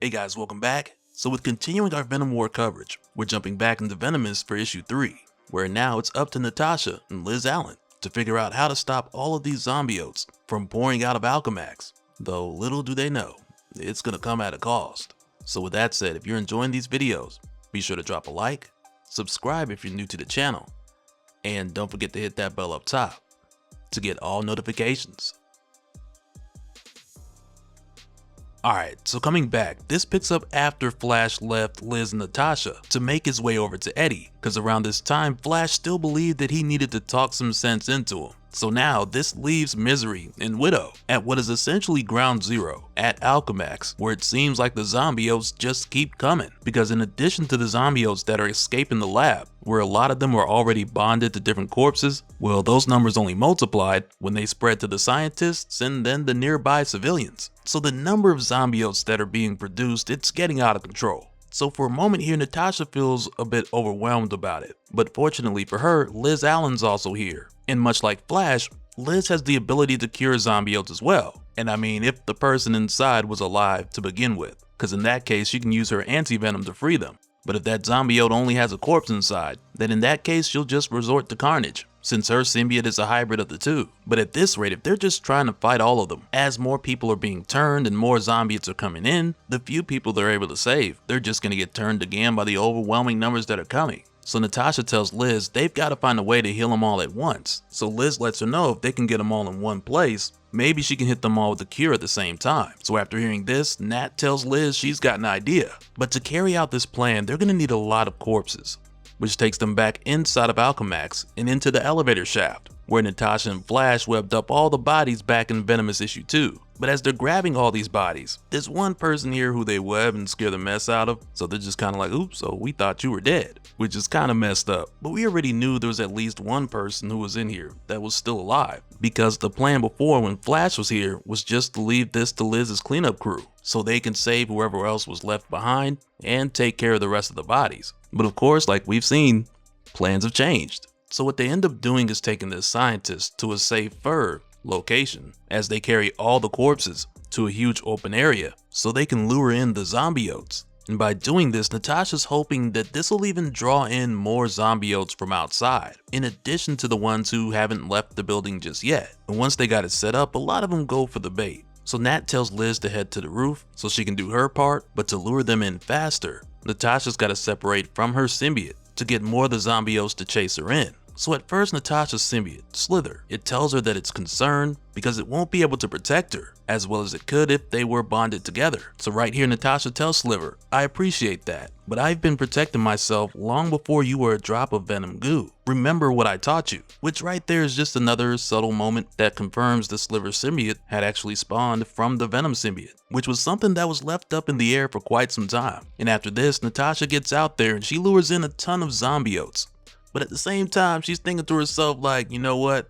Hey guys, welcome back. So with continuing our Venom War coverage, we're jumping back into Venomous for issue 3, where now it's up to Natasha and Liz Allen to figure out how to stop all of these zombiotes from pouring out of Alchemax, though little do they know, it's gonna come at a cost. So with that said, if you're enjoying these videos, be sure to drop a like, subscribe if you're new to the channel, and don't forget to hit that bell up top to get all notifications. Alright, so coming back, this picks up after Flash left Liz and Natasha to make his way over to Eddie, cause around this time Flash still believed that he needed to talk some sense into him. So now this leaves Misery and Widow at what is essentially ground zero at Alchemax, where it seems like the zombiotes just keep coming, because in addition to the zombiotes that are escaping the lab, where a lot of them were already bonded to different corpses, well, those numbers only multiplied when they spread to the scientists and then the nearby civilians. So the number of zombiotes that are being produced, it's getting out of control. So for a moment here, Natasha feels a bit overwhelmed about it, but fortunately for her, Liz Allen's also here. And much like Flash, Liz has the ability to cure zombiotes as well. And I mean, if the person inside was alive to begin with, cause in that case she can use her anti-venom to free them. But if that zombiote only has a corpse inside, then in that case she'll just resort to carnage, since her symbiote is a hybrid of the two. But at this rate, if they're just trying to fight all of them, as more people are being turned and more zombiotes are coming in, the few people they're able to save, they're just gonna get turned again by the overwhelming numbers that are coming. So Natasha tells Liz they've got to find a way to heal them all at once. So Liz lets her know if they can get them all in one place, maybe she can hit them all with the cure at the same time. So after hearing this, Nat tells Liz she's got an idea. But to carry out this plan, they're going to need a lot of corpses, which takes them back inside of Alchemax and into the elevator shaft, where Natasha and Flash webbed up all the bodies back in Venomous issue 2. But as they're grabbing all these bodies, there's one person here who they web and scare the mess out of, so they're just kind of like, oops, so we thought you were dead, which is kind of messed up. But we already knew there was at least one person who was in here that was still alive, because the plan before when Flash was here was just to leave this to Liz's cleanup crew, so they can save whoever else was left behind and take care of the rest of the bodies. But of course, like we've seen, plans have changed. So what they end up doing is taking this scientist to a safer location as they carry all the corpses to a huge open area so they can lure in the zombiotes. And by doing this, Natasha's hoping that this will even draw in more zombiotes from outside, in addition to the ones who haven't left the building just yet. And once they got it set up, a lot of them go for the bait. So Nat tells Liz to head to the roof so she can do her part, but to lure them in faster, Natasha's got to separate from her symbiote to get more of the zombiotes to chase her in. So at first, Natasha's symbiote, Sliver, it tells her that it's concerned because it won't be able to protect her as well as it could if they were bonded together. So right here, Natasha tells Sliver, I appreciate that, but I've been protecting myself long before you were a drop of venom goo. Remember what I taught you, which right there is just another subtle moment that confirms the Sliver symbiote had actually spawned from the Venom symbiote, which was something that was left up in the air for quite some time. And after this, Natasha gets out there and she lures in a ton of zombiotes. But at the same time, she's thinking to herself like, you know what?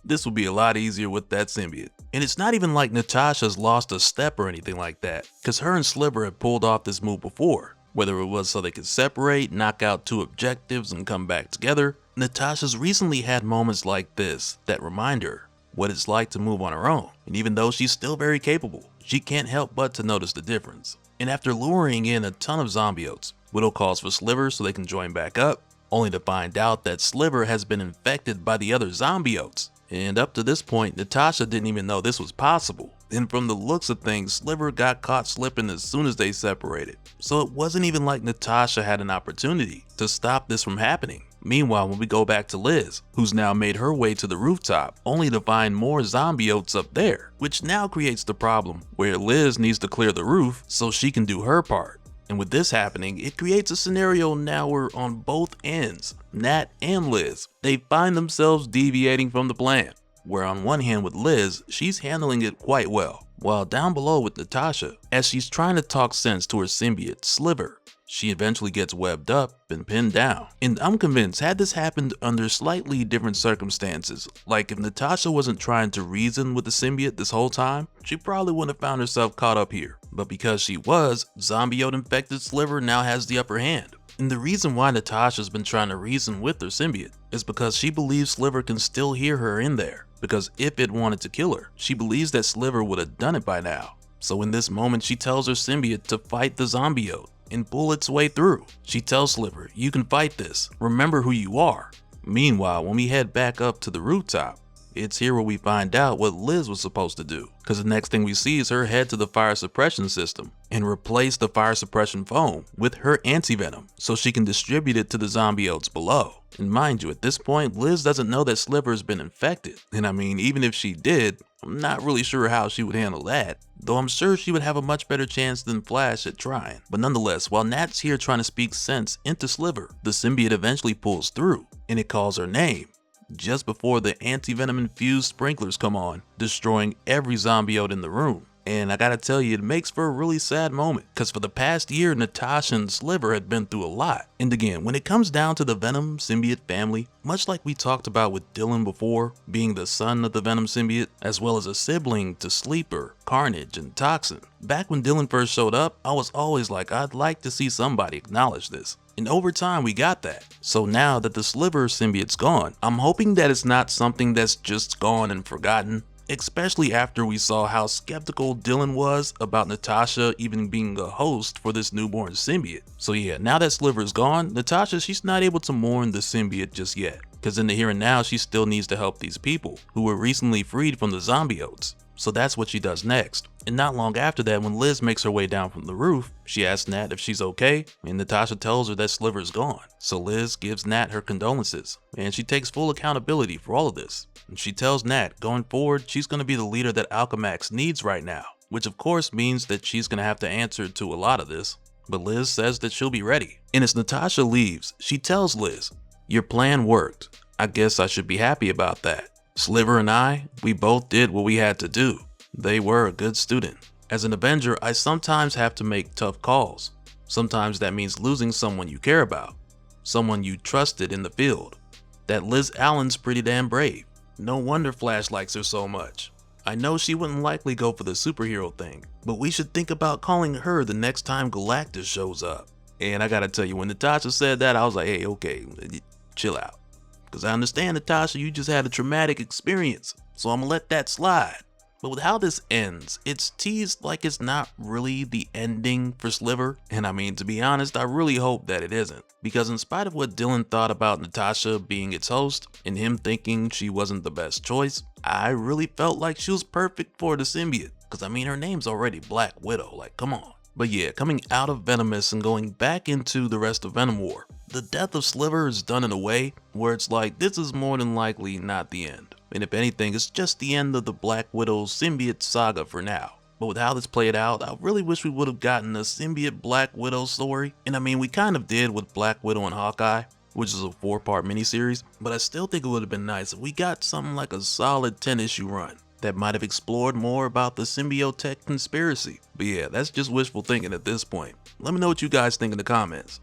This will be a lot easier with that symbiote. And it's not even like Natasha's lost a step or anything like that, because her and Sliver had pulled off this move before. Whether it was so they could separate, knock out two objectives, and come back together, Natasha's recently had moments like this that remind her what it's like to move on her own. And even though she's still very capable, she can't help but to notice the difference. And after luring in a ton of zombiotes, Widow calls for Sliver so they can join back up, only to find out that Sliver has been infected by the other zombiotes. And up to this point, Natasha didn't even know this was possible. And from the looks of things, Sliver got caught slipping as soon as they separated. So it wasn't even like Natasha had an opportunity to stop this from happening. Meanwhile, when we go back to Liz, who's now made her way to the rooftop, only to find more zombiotes up there, which now creates the problem where Liz needs to clear the roof so she can do her part. And with this happening, it creates a scenario now where on both ends, Nat and Liz, they find themselves deviating from the plan. Where on one hand with Liz, she's handling it quite well, while down below with Natasha, as she's trying to talk sense to her symbiote, Sliver, she eventually gets webbed up and pinned down. And I'm convinced had this happened under slightly different circumstances, like if Natasha wasn't trying to reason with the symbiote this whole time, she probably wouldn't have found herself caught up here. But because she was, zombiote infected Sliver now has the upper hand. And the reason why Natasha's been trying to reason with her symbiote is because she believes Sliver can still hear her in there. Because if it wanted to kill her, she believes that Sliver would have done it by now. So in this moment, she tells her symbiote to fight the Symbiote and pull its way through. She tells Sliver, "You can fight this. Remember who you are." Meanwhile, when we head back up to the rooftop, it's here where we find out what Liz was supposed to do, because the next thing we see is her head to the fire suppression system and replace the fire suppression foam with her anti-venom so she can distribute it to the Symbiotes below. And mind you, at this point, Liz doesn't know that Sliver has been infected. And I mean, even if she did, I'm not really sure how she would handle that, though I'm sure she would have a much better chance than Flash at trying. But nonetheless, while Nat's here trying to speak sense into Sliver, the symbiote eventually pulls through and it calls her name just before the anti-venom infused sprinklers come on, destroying every symbiote in the room. And I gotta tell you, it makes for a really sad moment, because for the past year, Natasha and Sliver had been through a lot. And again, when it comes down to the Venom symbiote family, much like we talked about with Dylan before, being the son of the Venom symbiote, as well as a sibling to Sleeper, Carnage, and Toxin. Back when Dylan first showed up, I was always like, I'd like to see somebody acknowledge this. And over time, we got that. So now that the Sliver symbiote's gone, I'm hoping that it's not something that's just gone and forgotten, especially after we saw how skeptical Dylan was about Natasha even being a host for this newborn symbiote. So yeah, now that Sliver's gone, Natasha, she's not able to mourn the symbiote just yet, because in the here and now, she still needs to help these people who were recently freed from the Symbiotes. So that's what she does next. And not long after that, when Liz makes her way down from the roof, she asks Nat if she's okay, and Natasha tells her that Sliver's gone. So Liz gives Nat her condolences, and she takes full accountability for all of this. And she tells Nat, going forward, she's going to be the leader that Alchemax needs right now, which of course means that she's going to have to answer to a lot of this. But Liz says that she'll be ready. And as Natasha leaves, she tells Liz, "Your plan worked. I guess I should be happy about that. Sliver and I, we both did what we had to do. They were a good student. As an Avenger, I sometimes have to make tough calls. Sometimes that means losing someone you care about, someone you trusted in the field. That Liz Allen's pretty damn brave. No wonder Flash likes her so much. I know she wouldn't likely go for the superhero thing, but we should think about calling her the next time Galactus shows up." And I gotta tell you, when Natasha said that, I was like, hey, okay, chill out. Because I understand, Natasha, you just had a traumatic experience, so I'm gonna let that slide. But with how this ends, it's teased like it's not really the ending for Sliver. And I mean, to be honest, I really hope that it isn't. Because in spite of what Dylan thought about Natasha being its host, and him thinking she wasn't the best choice, I really felt like she was perfect for the symbiote. Because I mean, her name's already Black Widow, like come on. But yeah, coming out of Venomous and going back into the rest of Venom War, the death of Sliver is done in a way where it's like this is more than likely not the end. And if anything, it's just the end of the Black Widow symbiote saga for now. But with how this played out, I really wish we would have gotten a symbiote Black Widow story. And I mean, we kind of did with Black Widow and Hawkeye, which is a 4-part miniseries, but I still think it would have been nice if we got something like a solid 10-issue run that might have explored more about the symbiote tech conspiracy. But yeah, that's just wishful thinking at this point. Let me know what you guys think in the comments.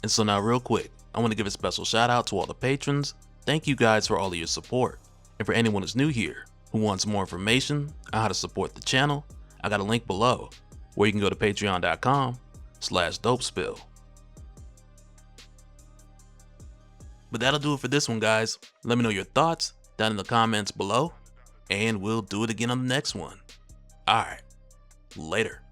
And so now real quick, I want to give a special shout out to all the patrons. Thank you guys for all of your support. And for anyone who's new here, who wants more information on how to support the channel, I got a link below where you can go to patreon.com/dopespill. But that'll do it for this one, guys. Let me know your thoughts down in the comments below, and we'll do it again on the next one. Alright, later.